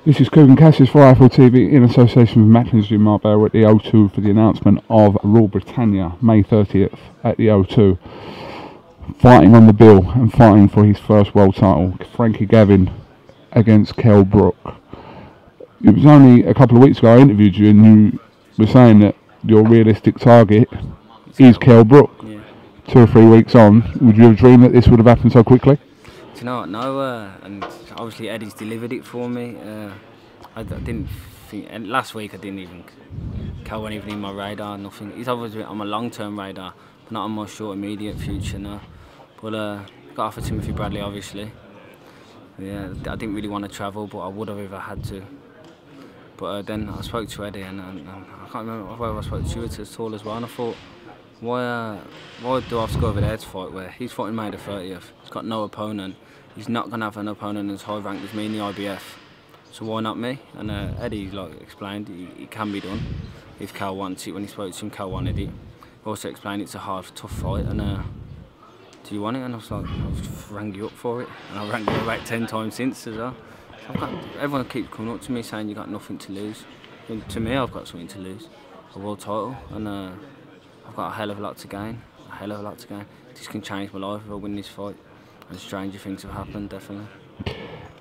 This is KUGAN CASSIUS for Apple TV in association with Macklin's Gym Marbella at the O2 for the announcement of Raw Britannia, May 30th at the O2. Fighting on the bill and fighting for his first world title, Frankie Gavin against Kell Brook. It was only a couple of weeks ago I interviewed you and you were saying that your realistic target is Kell Brook. Yeah. 2 or 3 weeks on, would you have dreamed that this would have happened so quickly? Do you know what? No, and obviously Eddie's delivered it for me. I didn't think, and last week I didn't even, Kell wasn't even in my radar, nothing. He's obviously on my long-term radar, but not on my short, immediate future, no. But got offered Timothy Bradley, obviously. Yeah, I didn't really want to travel, but I would have if I had to. But then I spoke to Eddie, and I can't remember whether I spoke to you at all as well, and I thought, why do I have to go over there to fight where he's fighting May the 30th, he's got no opponent, he's not going to have an opponent as high ranked as me in the IBF, so why not me? And Eddie explained it can be done if Kell wants it. When he spoke to him, Kell wanted it. He also explained it's a hard, tough fight, and do you want it? And I was like, I've rang you up for it, and I've rang you about 10 times since as well. So everyone keeps coming up to me saying you got nothing to lose. And to me, I've got something to lose, a world title, and I've got a hell of a lot to gain, This can change my life if I win this fight, and stranger things have happened, definitely.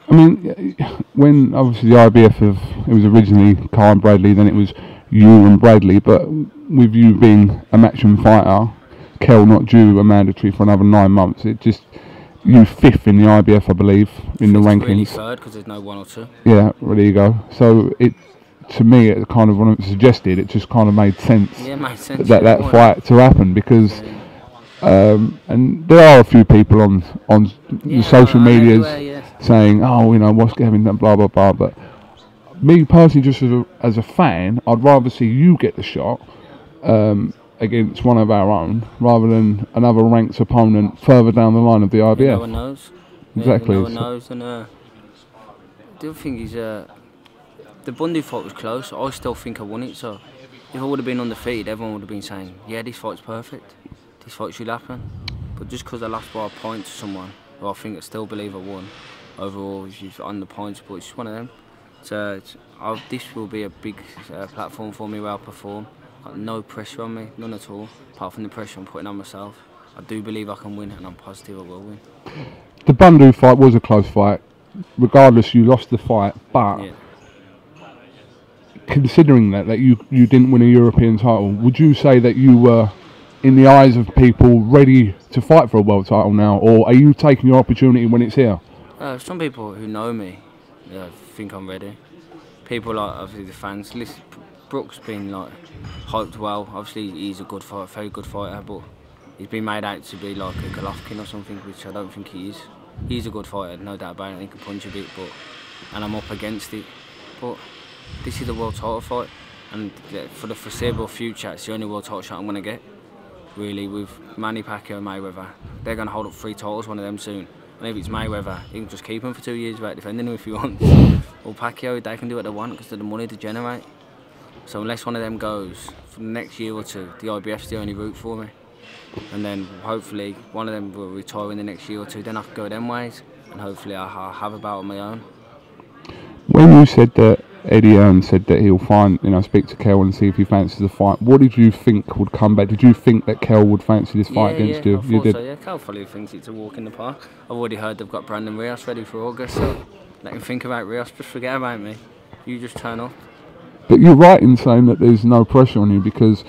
I mean, when obviously the IBF it was originally Carl and Bradley, then it was you and Bradley, but with you being a matchroom fighter, Kell not due a mandatory for another 9 months, it just, you 5th in the IBF, I believe, in the rankings. Really 3rd because there's no 1 or 2. Yeah, well, there you go. So to me, it kind of, when it was suggested, it just kind of made sense. Yeah, it made sense. That fight to happen because. And there are a few people on the social medias saying, oh, you know, what's Gavin, blah, blah, blah. But me personally, just as a fan, I'd rather see you get the shot against one of our own rather than another ranked opponent further down the line of the IBF. No one knows. Exactly. No one knows. And the other thing is, the Bundy fight was close. I still think I won it. So if I would have been undefeated, everyone would have been saying, yeah, this fight's perfect. This fight should happen, but just because I lost by a point to someone, well, I still believe I won overall. If on the points, but it's just one of them. So this will be a big platform for me where I'll perform. Got no pressure on me, none at all, apart from the pressure I'm putting on myself. I do believe I can win, and I'm positive I will win. The Bundu fight was a close fight. Regardless, you lost the fight, but yeah. Considering that you didn't win a European title, would you say that you were, in the eyes of people, ready to fight for a world title now, or are you taking your opportunity when it's here? Some people who know me think I'm ready. People like, obviously, the fans. Listen, Brook's been like hyped well. Obviously, he's a good fighter, very good fighter, but he's been made out to be like a Golovkin or something, which I don't think he is. He's a good fighter, no doubt about it. He can punch a bit, and I'm up against it. But this is the world title fight, and for the foreseeable future, it's the only world title shot I'm gonna get. Really, with Manny Pacquiao and Mayweather, they're going to hold up 3 titles, one of them soon. And if it's Mayweather, he can just keep him for 2 years without defending him if he wants. Or Pacquiao, they can do what they want because of the money to generate. So unless one of them goes for the next year or 2, the IBF's the only route for me. And then hopefully one of them will retire in the next year or 2, then I can go them ways, and hopefully I'll have a bout on my own. When you said that Eddie said that he'll speak to Kell and see if he fancies the fight, what did you think would come back? Did you think that Kell would fancy this fight against you? I thought so, yeah. Kell probably thinks it's a walk in the park. I've already heard they've got Brandon Rios ready for August, so let him think about Rios. Just forget about me. You just turn up. But you're right in saying that there's no pressure on you because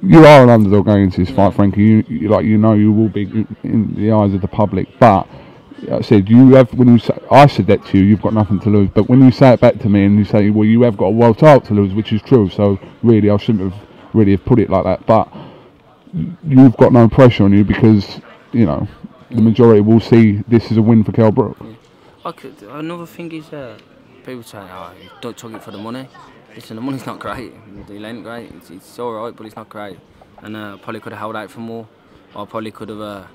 you are an underdog going into this fight, Frankie. You will be in the eyes of the public, but I said I said that to you, you've got nothing to lose. But when you say it back to me and you say, well, you have got a world title to lose, which is true. So really, I shouldn't have really have put it like that. But you've got no pressure on you because the majority will see this as a win for Kell Brook. Yeah. Another thing is, people say, oh, you don't took it for the money. Listen, the money's not great. The deal ain't great. It's all right, but it's not great. And I probably could have held out for more. Or I probably could have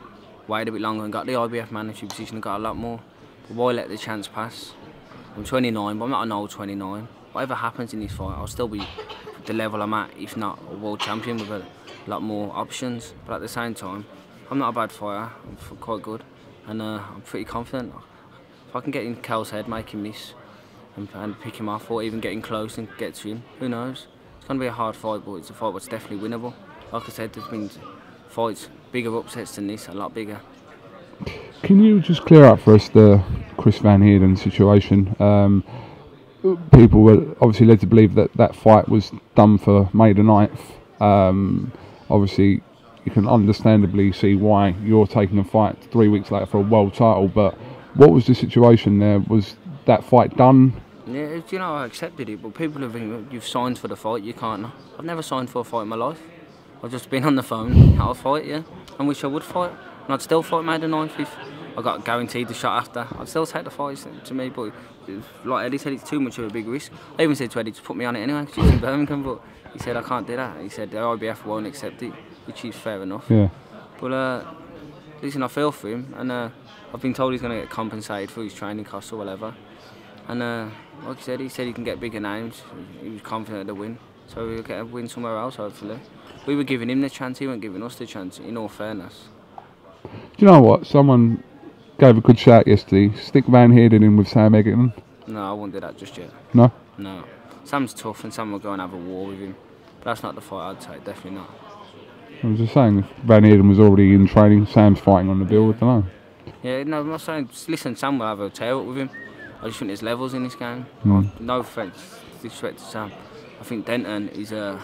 waited a bit longer and got the IBF mandatory position and got a lot more. But why let the chance pass? I'm 29, but I'm not an old 29. Whatever happens in this fight, I'll still be at the level I'm at, if not a world champion with a lot more options. But at the same time, I'm not a bad fighter. I'm quite good, and I'm pretty confident. If I can get in Kell's head, make him miss, and pick him off, or even getting close and get to him. Who knows? It's going to be a hard fight, but it's a fight that's definitely winnable. Like I said, there's been fights, bigger upsets than this, a lot bigger. Can you just clear up for us the Chris Van Heerden situation? People were obviously led to believe that that fight was done for May the 9th. Obviously, you can understandably see why you're taking a fight 3 weeks later for a world title, but what was the situation there? Was that fight done? Yeah, you know, I accepted it, but people have been, you've signed for the fight, you can't. I've never signed for a fight in my life. I've just been on the phone, I'll fight, yeah. I wish I would fight, and I'd still fight May the 9th if I got guaranteed the shot after. I'd still take the fight to me, but like Eddie said, it's too much of a big risk. I even said to Eddie to put me on it anyway, because he's in Birmingham, but he said I can't do that. He said the IBF won't accept it, which is fair enough. Yeah. But listen, I feel for him, and I've been told he's going to get compensated for his training costs or whatever. And like he said he can get bigger names. He was confident of the win, so we'll get a win somewhere else, hopefully. We were giving him the chance, he wasn't giving us the chance, in all fairness. Do you know what? Someone gave a good shout yesterday. Stick Van Heerden in with Sam Egerton. No, I won't do that just yet. No? No. Sam's tough and Sam will go and have a war with him. But that's not the fight I'd take, definitely not. I was just saying, if Van Heerden was already in training, Sam's fighting on the bill, I don't know. Yeah, no, I'm not saying, listen, Sam will have a tear up with him. I just think there's levels in this game. No offence, disrespect to Sam. I think Denton is a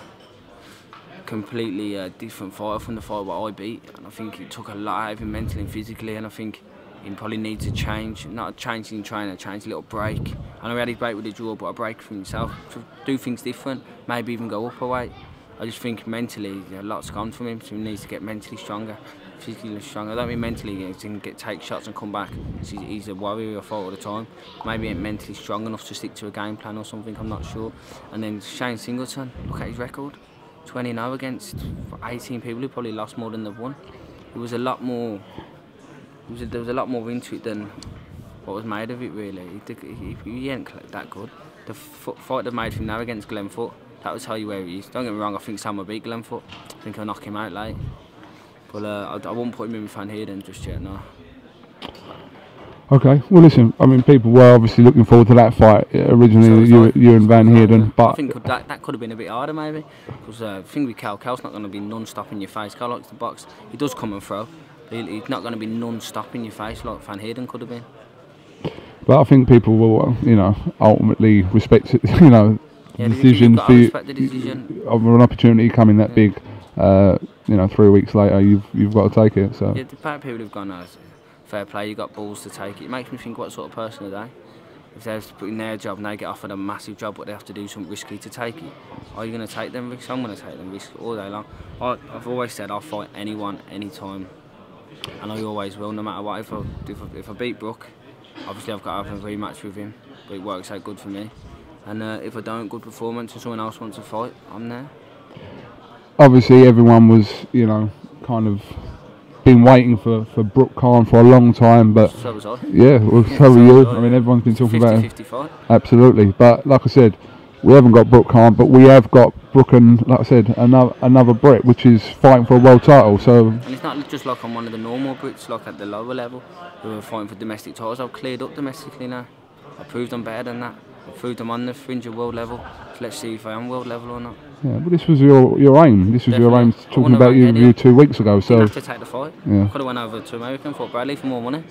completely different fighter from the fighter that I beat, and I think it took a lot out of him mentally and physically, and I think he probably needs a change, not a change in training, a change, a little break. I know he had his break with the draw, but a break for himself, to do things different, maybe even go up a weight. I just think mentally a lot's gone from him, so he needs to get mentally stronger, physically stronger. I don't mean mentally he can take shots and come back. He's a warrior, I fight all the time. Maybe he ain't mentally strong enough to stick to a game plan or something, I'm not sure. And then Shane Singleton, look at his record. 20-0 against 18 people who probably lost more than they've won. It was a lot more. There was a lot more into it than what was made of it. Really, he ain't that good. The fight they made him now against Glenfoot, that will tell you where he is. Don't get me wrong, I think Sam will beat Glenfoot. I think he'll knock him out late. But I won't put him in with Van Heerden just yet. No. Okay, well listen, I mean people were obviously looking forward to that fight originally, you and Van Heerden, but I think that could have been a bit harder maybe, because the thing with Kell's not going to be non-stop in your face. Kell likes to box, he does come and throw, but he's not going to be non-stop in your face like Van Heerden could have been. But I think people will, you know, ultimately respect it, you know, yeah, decision of an opportunity coming that big, you know, 3 weeks later, you've got to take it. So yeah, the fact people have gone, fair play, you got balls to take it. It makes me think, what sort of person are they? If they're putting their job and they get offered a massive job, but they have to do something risky to take it, are you going to take them risks? I'm going to take them risks all day long. I've always said I'll fight anyone, anytime, and I always will, no matter what. If I beat Brook, obviously I've got to have a rematch with him, but it works out good for me. And if I don't, good performance, and someone else wants to fight, I'm there. Obviously everyone was, you know, kind of been waiting for Brook Khan for a long time, but so was I. Yeah, well, so were you. I mean, everyone's been talking about it. 50-50 fight. Absolutely, but like I said, we haven't got Brook Khan, but we have got Brook and, like I said, another Brit, which is fighting for a world title. So, and it's not just like I'm one of the normal Brits, like at the lower level, who are fighting for domestic titles. I've cleared up domestically now. I proved I'm better than that. I proved I'm on the fringe of world level. So let's see if I am world level or not. Yeah, but this was your aim. This was Definitely. Your aim. Talking about you 2 weeks ago. So I didn't have to take the fight. Yeah. I could have went over to America and fought Bradley for more money.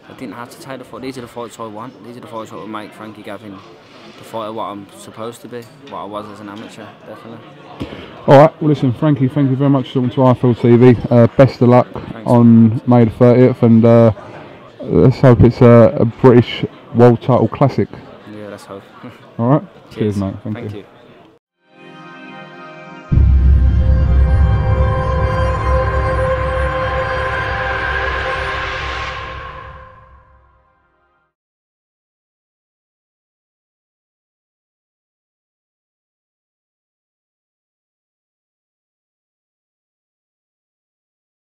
I didn't have to take the fight. These are the fights I want. These are the fights that will make Frankie Gavin the fighter what I'm supposed to be, what I was as an amateur, definitely. All right. Well, listen, Frankie. Thank you very much for talking to IFL TV. Best of luck on May the 30th, and let's hope it's a British world title classic. Yeah, let's hope. All right. Cheers mate. Thank you.